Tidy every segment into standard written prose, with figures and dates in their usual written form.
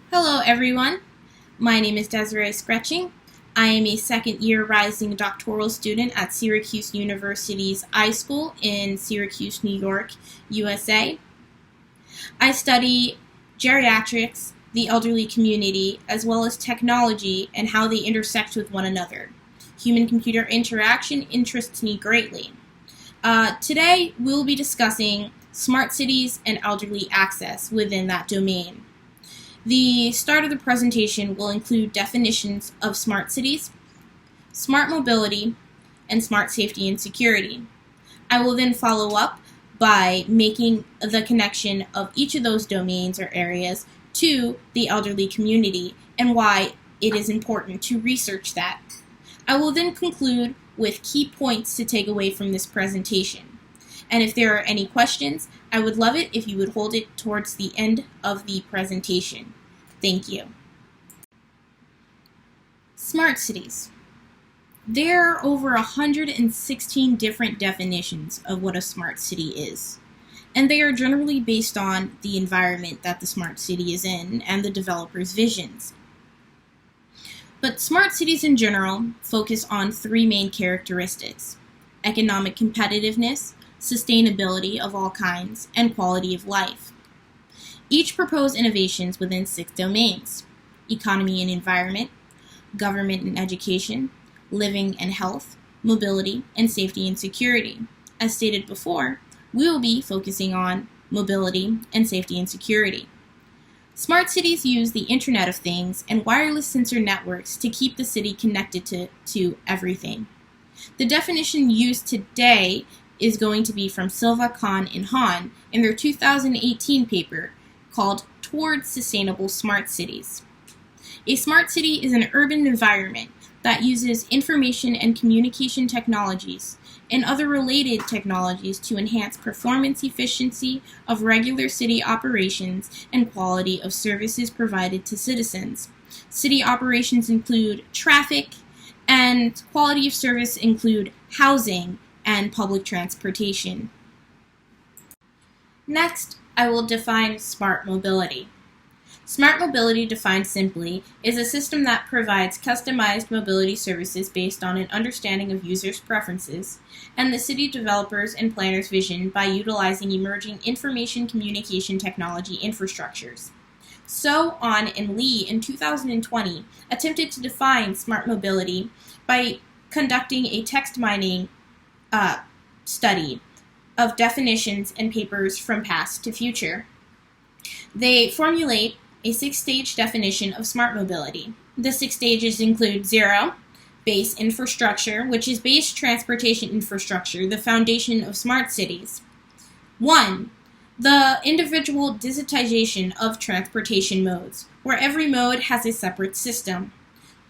Hello everyone, my name is Desiree Scretching. I am a second-year rising doctoral student at Syracuse University's iSchool in Syracuse, New York, USA. I study geriatrics, the elderly community, as well as technology and how they intersect with one another. Human-computer interaction interests me greatly. Today, we'll be discussing smart cities and elderly access within that domain. The start of the presentation will include definitions of smart cities, smart mobility, and smart safety and security. I will then follow up by making the connection of each of those domains or areas to the elderly community and why it is important to research that. I will then conclude with key points to take away from this presentation. And if there are any questions, I would love it if you would hold it towards the end of the presentation. Thank you. Smart cities. There are over 116 different definitions of what a smart city is, and they are generally based on the environment that the smart city is in and the developer's visions. But smart cities in general focus on three main characteristics: economic competitiveness, sustainability of all kinds, and quality of life. Each propose innovations within 6 domains: economy and environment, government and education, living and health, mobility, and safety and security. As stated before, we will be focusing on mobility and safety and security. Smart cities use the Internet of Things and wireless sensor networks to keep the city connected to everything. The definition used today is going to be from Silva, Kahn, and Hahn in their 2018 paper called Towards Sustainable Smart Cities. A smart city is an urban environment that uses information and communication technologies and other related technologies to enhance performance efficiency of regular city operations and quality of services provided to citizens. City operations include traffic, and quality of service include housing and public transportation. Next, I will define smart mobility. Smart mobility, defined simply, is a system that provides customized mobility services based on an understanding of users' preferences and the city developers' and planners' vision by utilizing emerging information communication technology infrastructures. So On and Lee in 2020 attempted to define smart mobility by conducting a text mining study of definitions and papers from past to future. They formulate a 6-stage definition of smart mobility. The 6 stages include 0, base infrastructure, which is base transportation infrastructure, the foundation of smart cities. 1, the individual digitization of transportation modes, where every mode has a separate system.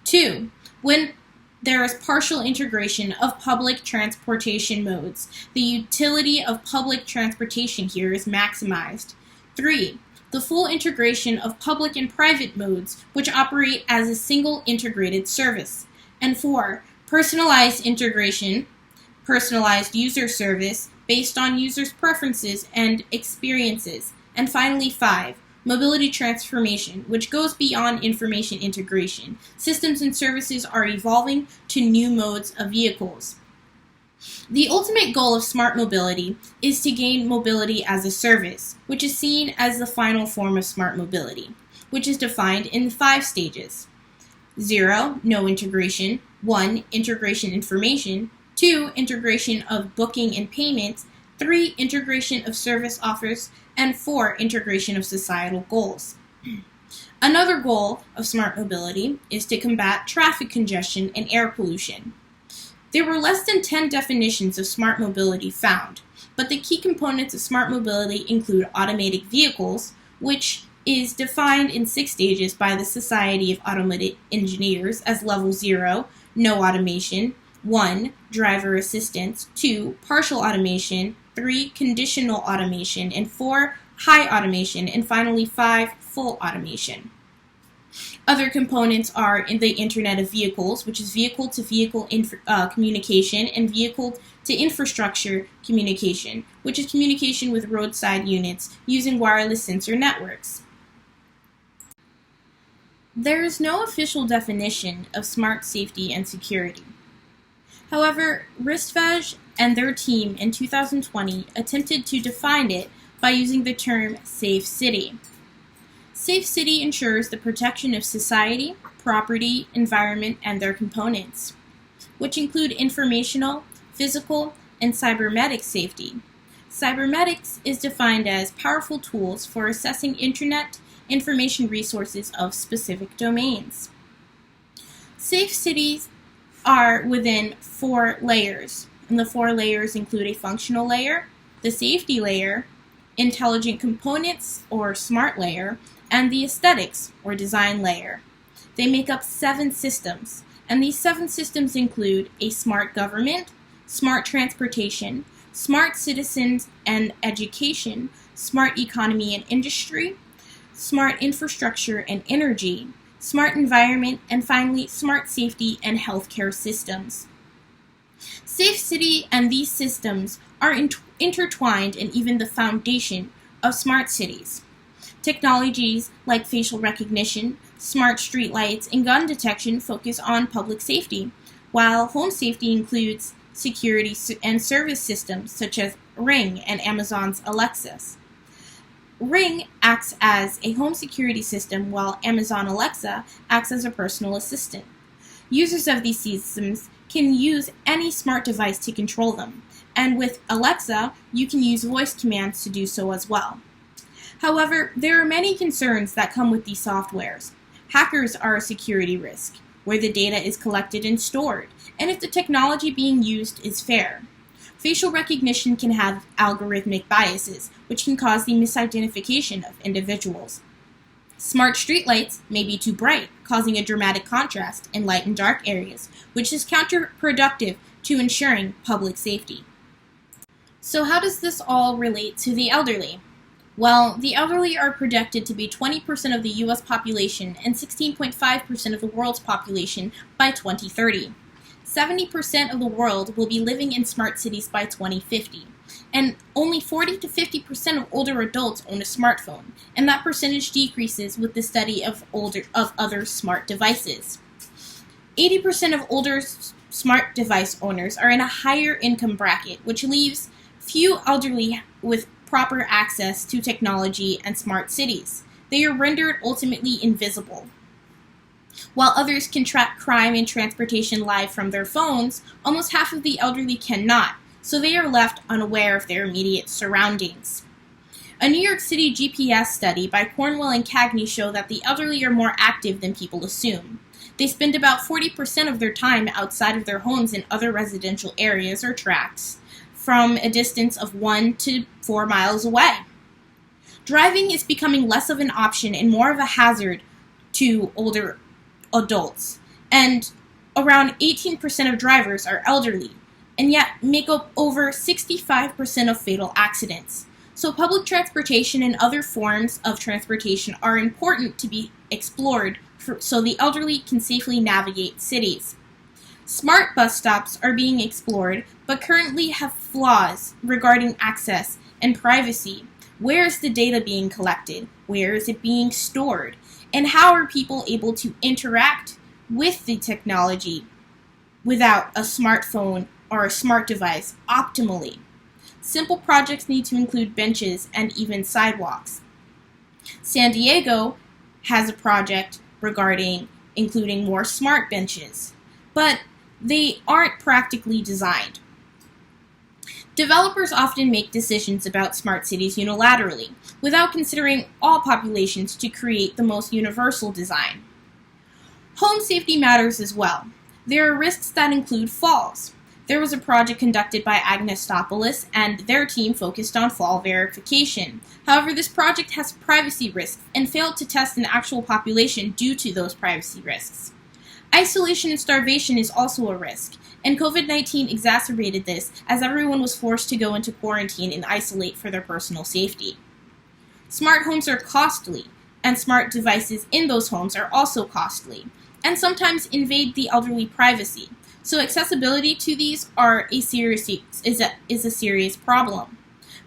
2, when there is partial integration of public transportation modes. The utility of public transportation here is maximized. 3, the full integration of public and private modes, which operate as a single integrated service. And 4, personalized integration, personalized user service based on users' preferences and experiences. And finally 5, mobility transformation, which goes beyond information integration. Systems and services are evolving to new modes of vehicles. The ultimate goal of smart mobility is to gain mobility as a service, which is seen as the final form of smart mobility, which is defined in 5 stages. 0, no integration. 1, integration information. 2, integration of booking and payments. 3, integration of service offers. And 4, integration of societal goals. Another goal of smart mobility is to combat traffic congestion and air pollution. There were less than 10 definitions of smart mobility found, but the key components of smart mobility include automatic vehicles, which is defined in 6 stages by the Society of Automotive Engineers as level 0, no automation, 1, driver assistance, 2, partial automation, 3, conditional automation, and 4, high automation, and finally 5, full automation. Other components are in the Internet of Vehicles, which is vehicle-to-vehicle communication, and vehicle-to-infrastructure communication, which is communication with roadside units using wireless sensor networks. There is no official definition of smart safety and security. However, Ristvej and their team in 2020 attempted to define it by using the term safe city. Safe city ensures the protection of society, property, environment, and their components, which include informational, physical, and cybernetic safety. Cybernetics is defined as powerful tools for assessing Internet information resources of specific domains. Safe cities are within 4 layers, and the 4 layers include a functional layer, the safety layer, intelligent components or smart layer, and the aesthetics or design layer. They make up 7 systems, and these 7 systems include a smart government, smart transportation, smart citizens and education, smart economy and industry, smart infrastructure and energy, smart environment, and finally, smart safety and healthcare systems. Safe City and these systems are intertwined and even the foundation of smart cities. Technologies like facial recognition, smart streetlights, and gun detection focus on public safety, while home safety includes security and service systems such as Ring and Amazon's Alexa. Ring acts as a home security system, while Amazon Alexa acts as a personal assistant. Users of these systems can use any smart device to control them, and with Alexa, you can use voice commands to do so as well. However, there are many concerns that come with these softwares. Hackers are a security risk, where the data is collected and stored, and if the technology being used is fair. Facial recognition can have algorithmic biases, which can cause the misidentification of individuals. Smart streetlights may be too bright, causing a dramatic contrast in light and dark areas, which is counterproductive to ensuring public safety. So how does this all relate to the elderly? Well, the elderly are projected to be 20% of the U.S. population and 16.5% of the world's population by 2030. 70% of the world will be living in smart cities by 2050, and only 40 to 50% of older adults own a smartphone, and that percentage decreases with the study of other smart devices. 80% of older smart device owners are in a higher income bracket, which leaves few elderly with proper access to technology and smart cities. They are rendered ultimately invisible. While others can track crime and transportation live from their phones, almost half of the elderly cannot, so they are left unaware of their immediate surroundings. A New York City GPS study by Cornwell and Cagney show that the elderly are more active than people assume. They spend about 40% of their time outside of their homes in other residential areas or tracts, from a distance of 1 to 4 miles away. Driving is becoming less of an option and more of a hazard to older adults, and around 18% of drivers are elderly, and yet make up over 65% of fatal accidents. So public transportation and other forms of transportation are important to be explored so the elderly can safely navigate cities. Smart bus stops are being explored, but currently have flaws regarding access and privacy. Where is the data being collected? Where is it being stored? And how are people able to interact with the technology without a smartphone or a smart device optimally? Simple projects need to include benches and even sidewalks. San Diego has a project regarding including more smart benches, but they aren't practically designed. Developers often make decisions about smart cities unilaterally, without considering all populations to create the most universal design. Home safety matters as well. There are risks that include falls. There was a project conducted by Agnostopoulos, and their team focused on fall verification. However, this project has privacy risks and failed to test an actual population due to those privacy risks. Isolation and starvation is also a risk, and COVID-19 exacerbated this as everyone was forced to go into quarantine and isolate for their personal safety. Smart homes are costly, and smart devices in those homes are also costly, and sometimes invade the elderly privacy. So accessibility to these is a serious problem.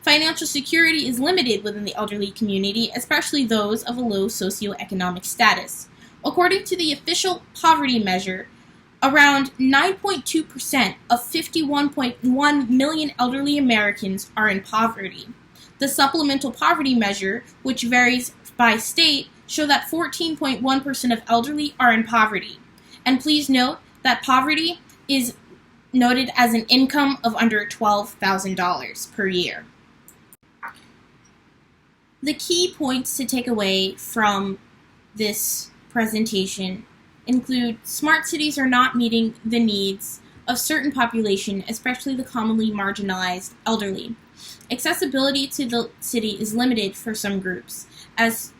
Financial security is limited within the elderly community, especially those of a low socioeconomic status. According to the official poverty measure, around 9.2% of 51.1 million elderly Americans are in poverty. The supplemental poverty measure, which varies by state, show that 14.1% of elderly are in poverty. And please note that poverty is noted as an income of under $12,000 per year. The key points to take away from this presentation include smart cities are not meeting the needs of certain population, especially the commonly marginalized elderly. Accessibility to the city is limited for some groups. As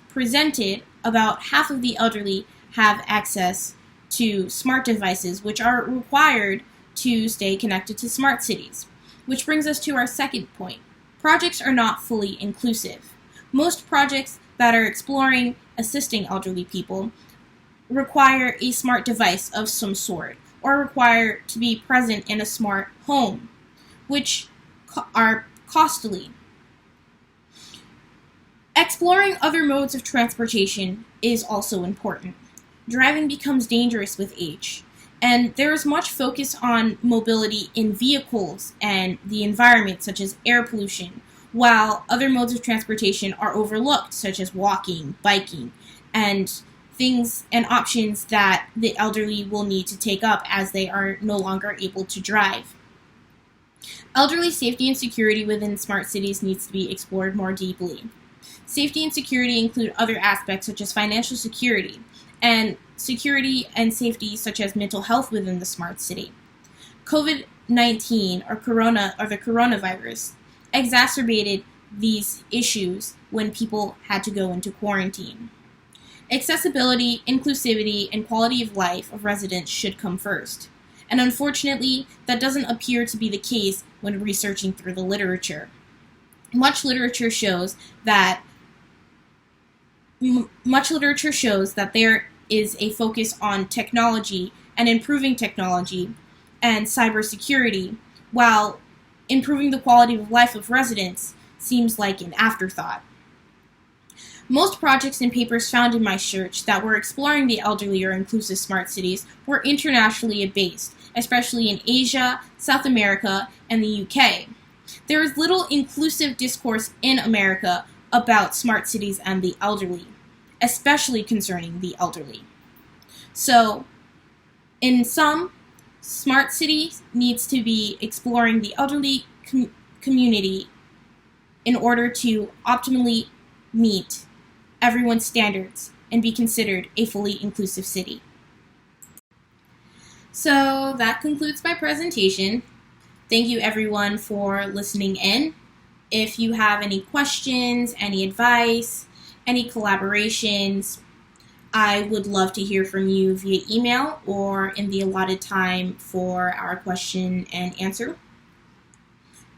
presented, about half of the elderly have access to smart devices, which are required to stay connected to smart cities. Which brings us to our second point. Projects are not fully inclusive. Most projects that are exploring assisting elderly people require a smart device of some sort, or require to be present in a smart home, which are costly. Exploring other modes of transportation is also important. Driving becomes dangerous with age, and there is much focus on mobility in vehicles and the environment, such as air pollution, while other modes of transportation are overlooked, such as walking, biking, and things and options that the elderly will need to take up as they are no longer able to drive. Elderly safety and security within smart cities needs to be explored more deeply. Safety and security include other aspects such as financial security, and security and safety such as mental health within the smart city. COVID-19 or the coronavirus exacerbated these issues when people had to go into quarantine. Accessibility, inclusivity, and quality of life of residents should come first. And unfortunately, that doesn't appear to be the case when researching through the literature. Much literature shows that there is a focus on technology and improving technology and cybersecurity, while improving the quality of life of residents seems like an afterthought. Most projects and papers found in my search that were exploring the elderly or inclusive smart cities were internationally based, especially in Asia, South America, and the UK. There is little inclusive discourse in America about smart cities and the elderly, especially concerning the elderly. So, in sum, smart cities needs to be exploring the elderly community in order to optimally meet everyone's standards and be considered a fully inclusive city. So that concludes my presentation. Thank you everyone for listening in. If you have any questions, any advice, any collaborations, I would love to hear from you via email or in the allotted time for our question and answer.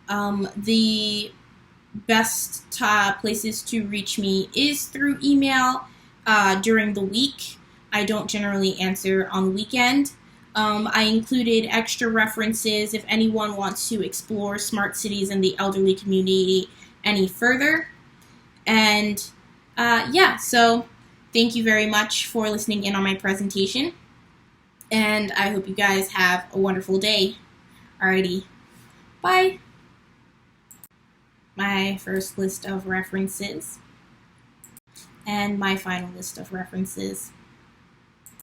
The best places to reach me is through email during the week. I don't generally answer on the weekend. I included extra references if anyone wants to explore smart cities and the elderly community any further. And so thank you very much for listening in on my presentation. And I hope you guys have a wonderful day. Alrighty, bye. My first list of references and my final list of references.